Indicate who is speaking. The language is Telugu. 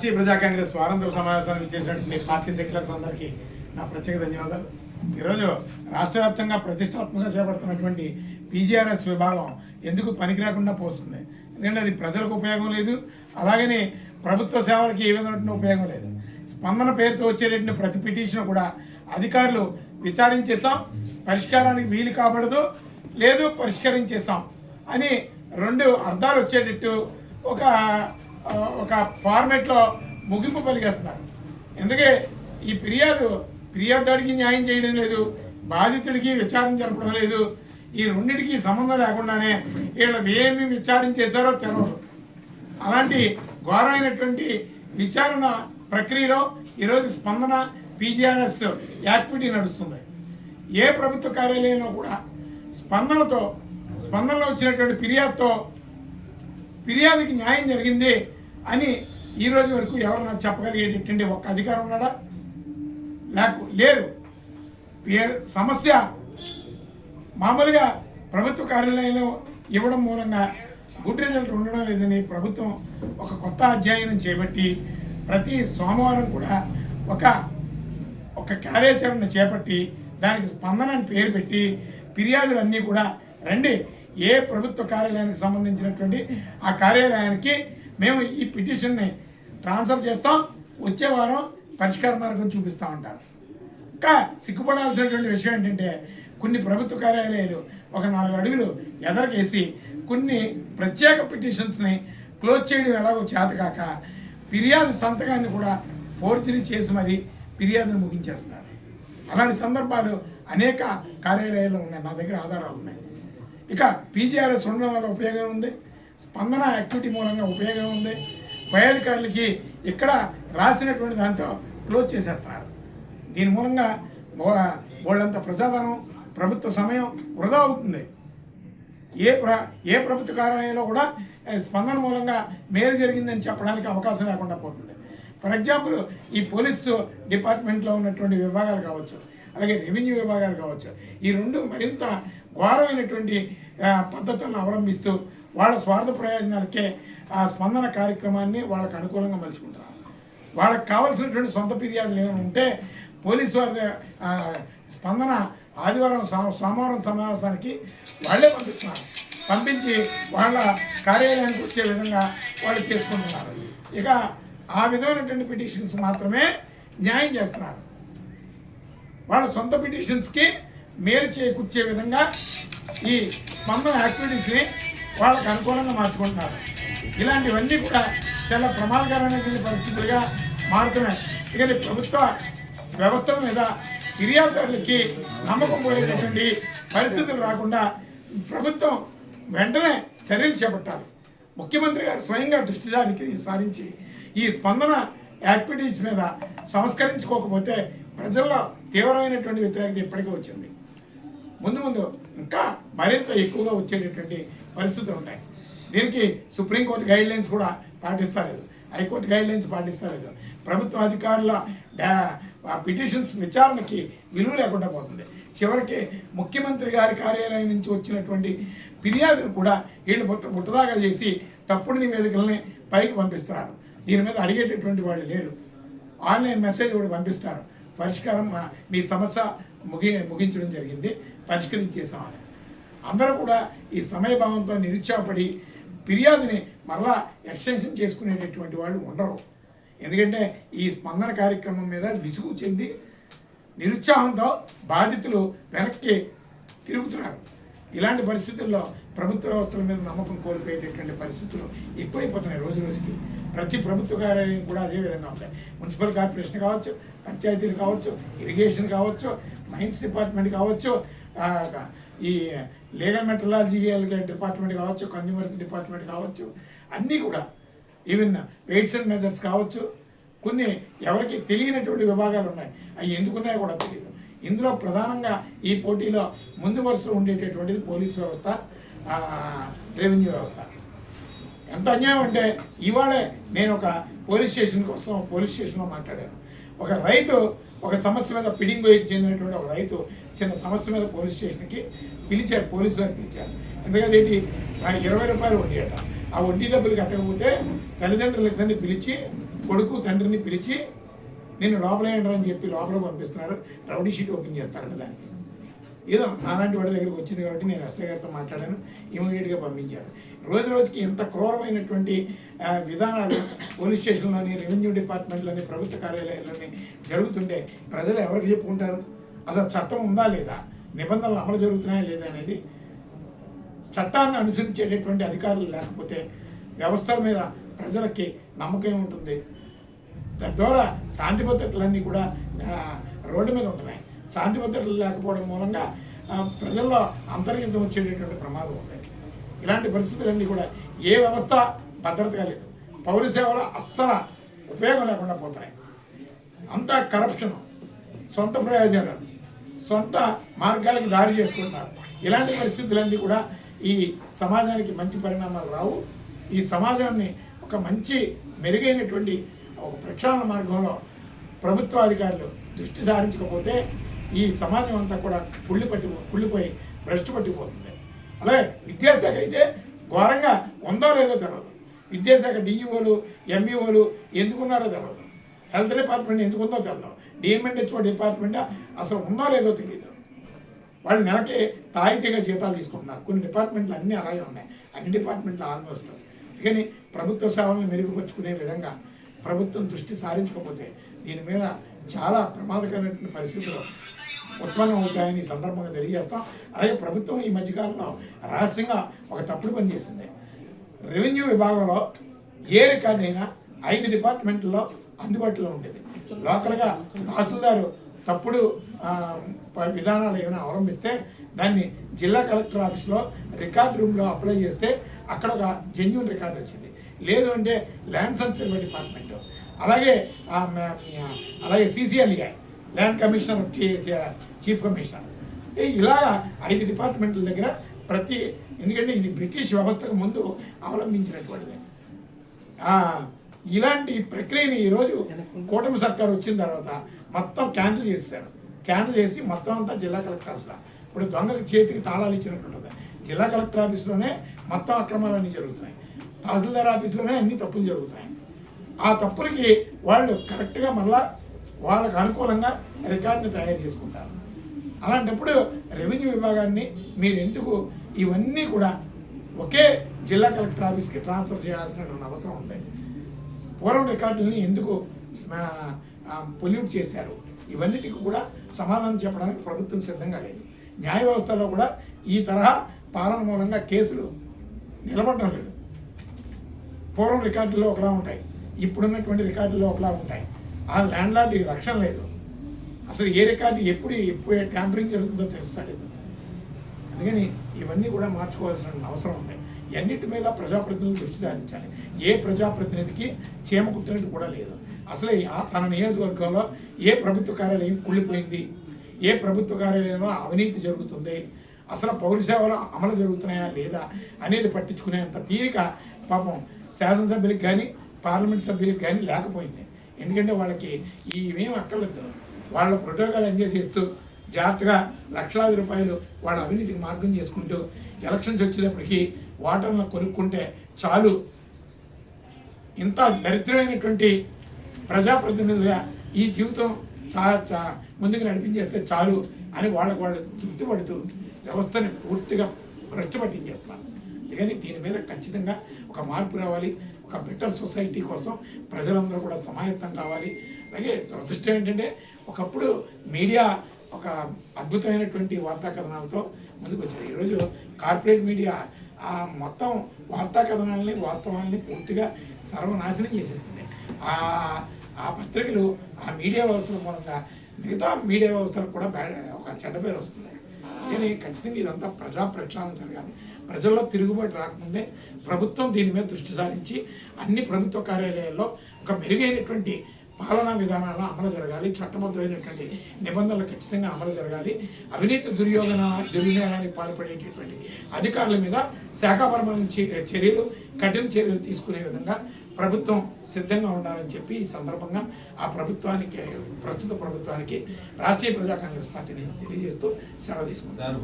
Speaker 1: రాష్ట్రీయ ప్రజా కాంగ్రెస్ వారాంతర సమావేశానికి చేసినటువంటి పార్టీ సెక్యులర్స్ అందరికీ నా ప్రత్యేక ధన్యవాదాలు. ఈరోజు రాష్ట్ర వ్యాప్తంగా ప్రతిష్టాత్మకంగా చేపడుతున్నటువంటి పీజీఆర్ఎస్ విభాగం ఎందుకు పనికిరాకుండా పోతుంది? ఎందుకంటే అది ప్రజలకు ఉపయోగం లేదు, అలాగని ప్రభుత్వ సేవలకి ఏ విధమైన ఉపయోగం లేదు. స్పందన పేరుతో వచ్చేటటువంటి ప్రతి పిటిషన్ కూడా అధికారులు విచారించేసాం, పరిష్కారానికి వీలు కాబడదు, లేదు పరిష్కరించేసాం అని రెండు అర్థాలు వచ్చేటట్టు ఒక ఫార్మేట్లో ముగింపు పలికేస్తున్నారు. ఎందుకే ఈ ఫిర్యాదుడికి న్యాయం చేయడం లేదు, బాధితుడికి విచారణ జరపడం లేదు. ఈ రెండింటికి సంబంధం లేకుండానే వీళ్ళు ఏమి విచారణ చేశారో తెలవదు. అలాంటి ఘోరమైనటువంటి విచారణ ప్రక్రియలో ఈరోజు స్పందన పీజీఆర్ఎస్ యాక్టివిటీ నడుస్తుంది. ఏ ప్రభుత్వ కార్యాలయంలో కూడా స్పందనలో వచ్చినటువంటి ఫిర్యాదుకి న్యాయం జరిగింది అని ఈరోజు వరకు ఎవరన్నా చెప్పగలిగేటటువంటి ఒక్క అధికారం ఉన్నాడా? లేదు. సమస్య మామూలుగా ప్రభుత్వ కార్యాలయంలో ఇవ్వడం మూలంగా గుడ్ రిజల్ట్ ఉండడం లేదని ప్రభుత్వం ఒక కొత్త అధ్యయనం చేపట్టి ప్రతి సోమవారం కూడా ఒక కార్యాచరణ చేపట్టి దానికి స్పందన అని పేరు పెట్టి ఫిర్యాదులన్నీ కూడా రండి, ఏ ప్రభుత్వ కార్యాలయానికి సంబంధించినటువంటి ఆ కార్యాలయానికి మేము ఈ పిటిషన్ని ట్రాన్స్ఫర్ చేస్తాం, వచ్చే వారం పరిష్కార మార్గం చూపిస్తూ ఉంటారు. ఇంకా సిగ్గుపడాల్సినటువంటి విషయం ఏంటంటే కొన్ని ప్రభుత్వ కార్యాలయాలు ఒక 4 అడుగులు ఎదరకేసి కొన్ని ప్రత్యేక పిటిషన్స్ని క్లోజ్ చేయడం ఎలాగో చేతకాక ఫిర్యాదు సంతకాన్ని కూడా ఫోర్జరీ చేసి మరి ఫిర్యాదును ముగించేస్తున్నారు. అలాంటి సందర్భాలు అనేక కార్యాలయాల్లో ఉన్నాయి, నా దగ్గర ఆధారాలు ఉన్నాయి. ఇక పీజీఆర్ఎస్ ఉండడం వల్ల ఉపయోగం ఉంది, స్పందన యాక్టివిటీ మూలంగా ఉపయోగం ఉంది. పై అధికారులకి ఇక్కడ రాసినటువంటి దాంతో క్లోజ్ చేసేస్తున్నారు. దీని మూలంగా వాళ్ళంత ప్రజాధనం, ప్రభుత్వ సమయం వృధా అవుతుంది. ఏ ప్రభుత్వ కార్యాలయంలో కూడా స్పందన మూలంగా మేలు జరిగిందని చెప్పడానికి అవకాశం లేకుండా పోతుంది. ఫర్ ఎగ్జాంపుల్ ఈ పోలీసు డిపార్ట్మెంట్లో ఉన్నటువంటి విభాగాలు కావచ్చు, అలాగే రెవెన్యూ విభాగాలు కావచ్చు, ఈ రెండు మరింత ఘోరమైనటువంటి పద్ధతులను అవలంబిస్తూ వాళ్ళ స్వార్థ ప్రయోజనాలకే ఆ స్పందన కార్యక్రమాన్ని వాళ్ళకు అనుకూలంగా మలుచుకుంటారు. వాళ్ళకి కావాల్సినటువంటి సొంత ఫిర్యాదులు ఏమైనా ఉంటే పోలీసు వారి స్పందన ఆదివారం సోమవారం సమావేశానికి వాళ్ళే పంపించి వాళ్ళ కార్యాలయానికి వచ్చే విధంగా వాళ్ళు చేసుకుంటున్నారు. ఇక ఆ విధమైనటువంటి పిటిషన్స్ మాత్రమే న్యాయం చేస్తున్నారు. వాళ్ళ సొంత పిటిషన్స్కి మేలు చేకూర్చే విధంగా ఈ స్పందన యాక్టివిటీస్ని వాళ్ళకు అనుకూలంగా మార్చుకుంటున్నారు. ఇలాంటివన్నీ కూడా చాలా ప్రమాదకరమైనటువంటి పరిస్థితులుగా మారుతున్నాయి. ఇక ప్రభుత్వ వ్యవస్థల మీద ఫిర్యాదుదారులకి నమ్మకం పోయేటటువంటి పరిస్థితులు రాకుండా ప్రభుత్వం వెంటనే చర్యలు చేపట్టాలి. ముఖ్యమంత్రి గారు స్వయంగా దృష్టి సారించి ఈ స్పందన యాక్టివిటీస్ మీద సంస్కరించుకోకపోతే ప్రజల్లో తీవ్రమైనటువంటి వ్యతిరేకత ఇప్పటికే వచ్చింది. ముందు ఇంకా మరింత ఎక్కువగా వచ్చేటటువంటి పరిస్థితులు ఉన్నాయి. దీనికి సుప్రీంకోర్టు గైడ్లైన్స్ కూడా పాటిస్తలేదు, హైకోర్టు గైడ్లైన్స్ పాటిస్తలేదు. ప్రభుత్వ అధికారుల పిటిషన్స్ విచారణకి విలువ లేకుండా పోతుంది. చివరికి ముఖ్యమంత్రి గారి కార్యాలయం నుంచి వచ్చినటువంటి ఫిర్యాదును కూడా వీళ్ళు బుట్టదాఖలు చేసి తప్పుడు నివేదికలని పైకి పంపిస్తున్నారు. దీని మీద అడిగేటటువంటి వాళ్ళు లేరు. ఆన్లైన్ మెసేజ్ కూడా పంపిస్తారు, పరిష్కారం మీ సమస్య ముగించడం జరిగింది, పరిష్కరించేసామని. అందరూ కూడా ఈ సమయభావంతో నిరుత్సాహపడి ఫిర్యాదుని మరలా ఎక్స్టెన్షన్ చేసుకునేటటువంటి వాళ్ళు ఉండరు. ఎందుకంటే ఈ స్పందన కార్యక్రమం మీద విసుగు చెంది నిరుత్సాహంతో బాధితులు వెనక్కి తిరుగుతున్నారు. ఇలాంటి పరిస్థితుల్లో ప్రభుత్వ వ్యవస్థల మీద నమ్మకం కోల్పోయేటటువంటి పరిస్థితులు ఎక్కువైపోతున్నాయి రోజు రోజుకి. ప్రతి ప్రభుత్వ కార్యాలయం కూడా అదే విధంగా ఉంటాయి. మున్సిపల్ కార్పొరేషన్ కావచ్చు, పంచాయతీలు కావచ్చు, ఇరిగేషన్ కావచ్చు, మైన్స్ డిపార్ట్మెంట్ కావచ్చు, ఈ లీగల్ మెట్రలాజికల్ డిపార్ట్మెంట్ కావచ్చు, కన్జ్యూమర్ డిపార్ట్మెంట్ కావచ్చు, అన్నీ కూడా ఈవెన్ వెయిట్స్ అండ్ మెజర్స్ కావచ్చు, కొన్ని ఎవరికి తెలియనటువంటి విభాగాలు ఉన్నాయి. అవి ఎందుకున్నాయో కూడా తెలియదు. ఇందులో ప్రధానంగా ఈ పోటీలో ముందు వరుసలో ఉండేటటువంటిది పోలీస్ వ్యవస్థ, రెవెన్యూ వ్యవస్థ. ఎంత అన్యాయం అంటే ఇవాళే నేను ఒక పోలీస్ స్టేషన్లో మాట్లాడాను. ఒక రైతు ఒక సమస్య మీద పిడింగోయికి చెందినటువంటి ఒక రైతు చిన్న సమస్య మీద పోలీస్ స్టేషన్కి పిలిచారు, పోలీసు వారు పిలిచారు. ఎందుకంటే 20 రూపాయలు వడ్డీ అట. ఆ వడ్డీ డబ్బులు కట్టకపోతే తల్లిదండ్రులు ఇద్దరిని పిలిచి కొడుకు తండ్రిని పిలిచి నేను లోపల ఏంటని అని చెప్పి లోపల పంపిస్తున్నారు. రౌడీ షీట్ ఓపెన్ చేస్తారంట దానికి. ఏదో నాలాంటి వాడి దగ్గరికి వచ్చింది కాబట్టి నేను ఎస్ఐ గారితో మాట్లాడాను, ఇమీడియట్గా పంపించారు. రోజు రోజుకి ఇంత క్రూరమైనటువంటి విధానాలు పోలీస్ స్టేషన్లోని, రెవెన్యూ డిపార్ట్మెంట్లోని, ప్రభుత్వ కార్యాలయాల్లోని జరుగుతుంటే ప్రజలు ఎవరికి చెప్పుకుంటారు? అసలు చట్టం ఉందా లేదా, నిబంధనలు అమలు జరుగుతున్నాయా లేదా అనేది చట్టాన్ని అనుసరించేటటువంటి అధికారులు లేకపోతే వ్యవస్థల మీద ప్రజలకి నమ్మకం ఉంటుంది. తద్వారా శాంతి భద్రతలన్నీ కూడా రోడ్డు మీద ఉంటున్నాయి. శాంతి భద్రతలు లేకపోవడం మూలంగా ప్రజల్లో అంతర్గతం వచ్చేటటువంటి ప్రమాదం ఉంది. ఇలాంటి పరిస్థితులన్నీ కూడా ఏ వ్యవస్థ భద్రతగా లేదు. పౌర సేవలు అస్సలు ఉపయోగం లేకుండా పోతున్నాయి. అంతా కరప్షను, సొంత ప్రయోజనాలు, సొంత మార్గాలకు దారి చేసుకుంటున్నారు. ఇలాంటి పరిస్థితులన్నీ కూడా ఈ సమాజానికి మంచి పరిణామాలు రావు. ఈ సమాజాన్ని ఒక మంచి మెరుగైనటువంటి ఒక ప్రక్షాళన మార్గంలో ప్రభుత్వ అధికారులు దృష్టి సారించకపోతే ఈ సమాజం అంతా కూడా కుళ్ళిపోయి భ్రష్టు పట్టిపోతుంది. అలాగే విద్యాశాఖ అయితే ఘోరంగా ఉందో లేదో తెలియదు. విద్యాశాఖ డిఈఓలు, ఎంఈఓలు ఎందుకున్నారో తెలియదు. హెల్త్ డిపార్ట్మెంట్ ఎందుకుందో తెలియదు. డిఎంఎన్హెచ్ఓ డిపార్ట్మెంట్ అసలు ఉందో లేదో తెలియదు. వాళ్ళు నెలకి తాయితీగా జీతాలు తీసుకుంటున్నారు. కొన్ని డిపార్ట్మెంట్లు అన్నీ అలాగే ఉన్నాయి, అన్ని డిపార్ట్మెంట్లు ఆల్మోస్ట్. కానీ ప్రభుత్వ సేవలను మెరుగుపరుచుకునే విధంగా ప్రభుత్వం దృష్టి సారించకపోతే దీని మీద చాలా ప్రమాదకరమైన పరిస్థితులు ఉత్పన్నం అవుతాయని ఈ సందర్భంగా తెలియజేస్తాం. అలాగే ప్రభుత్వం ఈ మధ్యకాలంలో రహస్యంగా ఒక తప్పుడు పని చేసింది. రెవెన్యూ విభాగంలో ఏ రికార్డు అయినా 5 డిపార్ట్మెంట్లో అందుబాటులో ఉండేది. లోకల్గా తహసీల్దారు తప్పుడు విధానాలు ఏమైనా అవలంబిస్తే దాన్ని జిల్లా కలెక్టర్ ఆఫీస్లో రికార్డ్ రూమ్లో అప్లై చేస్తే అక్కడ ఒక జెన్యూన్ రికార్డు వచ్చింది. లేదు అంటే ల్యాండ్స్ అండ్ సిల్వర్ డిపార్ట్మెంట్, అలాగే CCLEI land commissioner, chief commissioner, ఇలాగా 5 డిపార్ట్మెంట్ల దగ్గర ఎందుకంటే ఇది బ్రిటిష్ వ్యవస్థకు ముందు అవలంబించినటువంటిది. ఇలాంటి ప్రక్రియని ఈరోజు కూటమి సర్కారు వచ్చిన తర్వాత మొత్తం క్యాన్సిల్ చేసేసారు. క్యాన్సిల్ చేసి మొత్తం అంతా జిల్లా కలెక్టర్ ఆఫీస్లో, ఇప్పుడు దొంగకి చేతికి తాళాలు ఇచ్చినట్టుంటుంది. జిల్లా కలెక్టర్ ఆఫీస్లోనే మొత్తం అక్రమాలన్నీ జరుగుతున్నాయి. తహసీల్దార్ ఆఫీస్లోనే అన్ని తప్పులు జరుగుతున్నాయి. ఆ తప్పులకి వాళ్ళు కరెక్ట్గా మళ్ళా వాళ్ళకు అనుకూలంగా రికార్డుని తయారు చేసుకుంటారు. అలాంటప్పుడు రెవెన్యూ విభాగాన్ని మీరు ఎందుకు ఇవన్నీ కూడా ఒకే జిల్లా కలెక్టర్ ఆఫీస్కి ట్రాన్స్ఫర్ చేయాల్సినటువంటి అవసరం ఉంది? పూర్వం రికార్డుల్ని ఎందుకు పొల్యూట్ చేశారు? ఇవన్నిటికి కూడా సమాధానం చెప్పడానికి ప్రభుత్వం సిద్ధంగా లేదు. న్యాయ వ్యవస్థలో కూడా ఈ తరహా పాలన మూలంగా కేసులు నిలబడడం లేదు. పూర్వం రికార్డుల్లో ఒకలా ఉంటాయి, ఇప్పుడున్నటువంటి రికార్డుల్లో ఒకలా ఉంటాయి. ఆ ల్యాండ్ లార్డ్కి రక్షణ లేదు. అసలు ఏ రికార్డు ఎప్పుడు ట్యాంపరింగ్ జరుగుతుందో తెలుస్తలేదు. అందుకని ఇవన్నీ కూడా మార్చుకోవాల్సిన అవసరం ఉంది. ఎన్నిటి మీద ప్రజాప్రతినిధులు దృష్టి సారించాలి. ఏ ప్రజాప్రతినిధికి చీమ కుట్టినట్టు కూడా లేదు. అసలు తన నియోజకవర్గంలో ఏ ప్రభుత్వ కార్యాలయం కుళ్ళిపోయింది, ఏ ప్రభుత్వ కార్యాలయంలో అవినీతి జరుగుతుంది, అసలు పౌర సేవలు అమలు జరుగుతున్నాయా లేదా అనేది పట్టించుకునేంత తీరిక పాపం శాసనసభ్యులకు కానీ పార్లమెంట్ సభ్యులకు కానీ లేకపోయింది. ఎందుకంటే వాళ్ళకి ఇవేం అక్కర్లేదు. వాళ్ళ ప్రోటోకాల్ ఎంజాయ్ చేస్తూ జాగ్రత్తగా లక్షలాది రూపాయలు వాళ్ళ అవినీతికి మార్గం చేసుకుంటూ ఎలక్షన్స్ వచ్చేటప్పటికి ఓటర్లను కొనుక్కుంటే చాలు, ఇంత దరిద్రమైనటువంటి ప్రజాప్రతినిధులుగా ఈ జీవితం ముందుకు నడిపించేస్తే చాలు అని వాళ్ళు తృప్తి పడుతూ వ్యవస్థని పూర్తిగా భ్రష్టు పట్టించేస్తున్నారు. అందుకని దీని మీద ఖచ్చితంగా ఒక మార్పు రావాలి. ఒక బెటర్ సొసైటీ కోసం ప్రజలందరూ కూడా సమాయత్తం కావాలి. అలాగే దురదృష్టం ఏంటంటే ఒకప్పుడు మీడియా ఒక అద్భుతమైనటువంటి వార్తా కథనాలతో ముందుకు వచ్చారు. ఈరోజు కార్పొరేట్ మీడియా మొత్తం వార్తా కథనాలని, వాస్తవాలని పూర్తిగా సర్వనాశనం చేసేస్తుంది. ఆ పత్రికలు, ఆ మీడియా వ్యవస్థల మూలంగా మిగతా మీడియా వ్యవస్థలకు కూడా ఒక చెడ్డ పేరు వస్తుంది. కానీ ఖచ్చితంగా ఇదంతా ప్రజా ప్రక్షాళన జరగాలి. ప్రజల్లో తిరుగుబాటు రాకముందే ప్రభుత్వం దీని మీద దృష్టి సారించి అన్ని ప్రభుత్వ కార్యాలయాల్లో ఒక మెరుగైనటువంటి పాలనా విధానాలు అమలు జరగాలి. చట్టబద్ధమైనటువంటి నిబంధనలు ఖచ్చితంగా అమలు జరగాలి. అవినీతి దుర్వినియోగానికి పాల్పడేటటువంటి అధికారుల మీద శాఖాపరమైన చర్యలు, కఠిన చర్యలు తీసుకునే విధంగా ప్రభుత్వం సిద్ధంగా ఉండాలని చెప్పి ఈ సందర్భంగా ఆ ప్రభుత్వానికి, ప్రస్తుత ప్రభుత్వానికి రాష్ట్రీయ ప్రజా కాంగ్రెస్ పార్టీని తెలియజేస్తూ సెలవు తీసుకుంటారు.